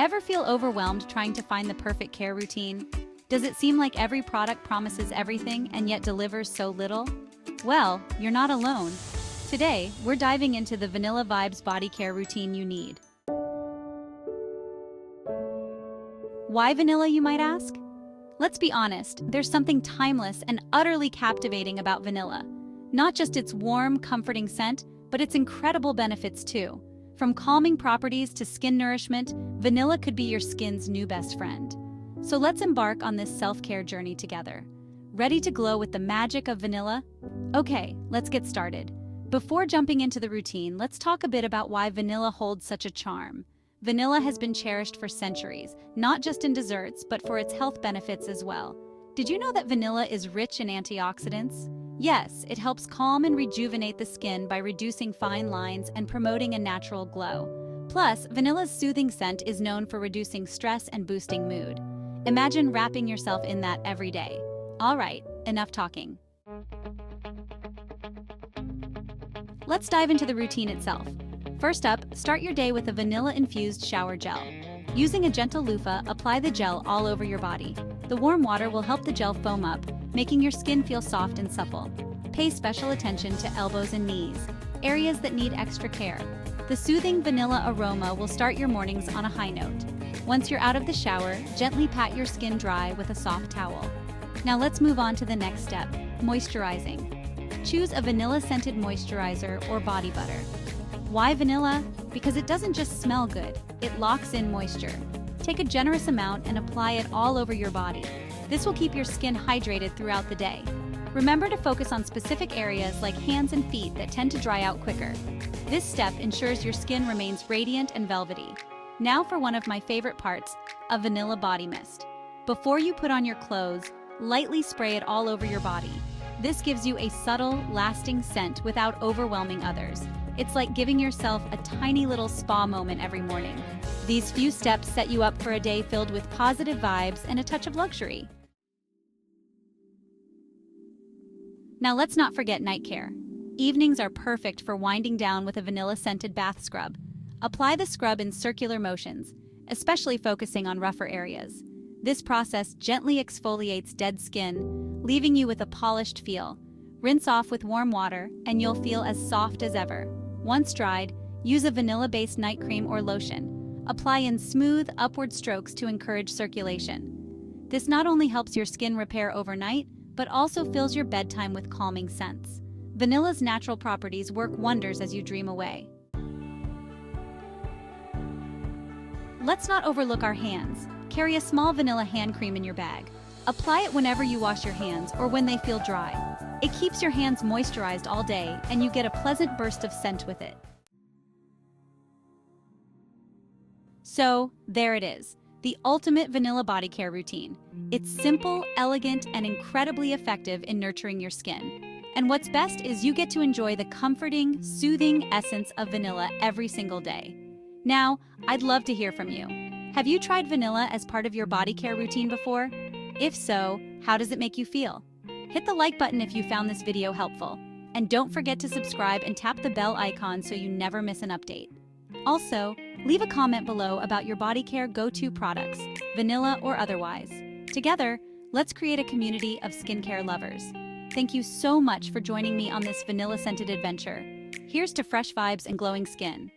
Ever feel overwhelmed trying to find the perfect care routine? Does it seem like every product promises everything and yet delivers so little? Well, you're not alone. Today, we're diving into the Vanilla Vibes body care routine you need. Why vanilla, you might ask? Let's be honest, there's something timeless and utterly captivating about vanilla. Not just its warm, comforting scent, but its incredible benefits too. From calming properties to skin nourishment, vanilla could be your skin's new best friend. So let's embark on this self-care journey together. Ready to glow with the magic of vanilla? Okay, let's get started. Before jumping into the routine, let's talk a bit about why vanilla holds such a charm. Vanilla has been cherished for centuries, not just in desserts, but for its health benefits as well. Did you know that vanilla is rich in antioxidants? Yes, it helps calm and rejuvenate the skin by reducing fine lines and promoting a natural glow. Plus, vanilla's soothing scent is known for reducing stress and boosting mood. Imagine wrapping yourself in that every day. All right, enough talking. Let's dive into the routine itself. First up, start your day with a vanilla-infused shower gel. Using a gentle loofah, apply the gel all over your body. The warm water will help the gel foam up, making your skin feel soft and supple. Pay special attention to elbows and knees, areas that need extra care. The soothing vanilla aroma will start your mornings on a high note. Once you're out of the shower, gently pat your skin dry with a soft towel. Now let's move on to the next step, moisturizing. Choose a vanilla-scented moisturizer or body butter. Why vanilla? Because it doesn't just smell good, it locks in moisture. Take a generous amount and apply it all over your body. This will keep your skin hydrated throughout the day. Remember to focus on specific areas like hands and feet that tend to dry out quicker. This step ensures your skin remains radiant and velvety. Now for one of my favorite parts, a vanilla body mist. Before you put on your clothes, lightly spray it all over your body. This gives you a subtle, lasting scent without overwhelming others. It's like giving yourself a tiny little spa moment every morning. These few steps set you up for a day filled with positive vibes and a touch of luxury. Now let's not forget night care. Evenings are perfect for winding down with a vanilla-scented bath scrub. Apply the scrub in circular motions, especially focusing on rougher areas. This process gently exfoliates dead skin, leaving you with a polished feel. Rinse off with warm water, and you'll feel as soft as ever. Once dried, use a vanilla-based night cream or lotion. Apply in smooth, upward strokes to encourage circulation. This not only helps your skin repair overnight, but also fills your bedtime with calming scents. Vanilla's natural properties work wonders as you dream away. Let's not overlook our hands. Carry a small vanilla hand cream in your bag. Apply it whenever you wash your hands or when they feel dry. It keeps your hands moisturized all day, and you get a pleasant burst of scent with it. So, there it is, the ultimate vanilla body care routine. It's simple, elegant, and incredibly effective in nurturing your skin. And what's best is you get to enjoy the comforting, soothing essence of vanilla every single day. Now, I'd love to hear from you. Have you tried vanilla as part of your body care routine before? If so, how does it make you feel? Hit the like button if you found this video helpful. And don't forget to subscribe and tap the bell icon so you never miss an update. Also, leave a comment below about your body care go-to products, vanilla or otherwise. Together, let's create a community of skincare lovers. Thank you so much for joining me on this vanilla-scented adventure. Here's to fresh vibes and glowing skin.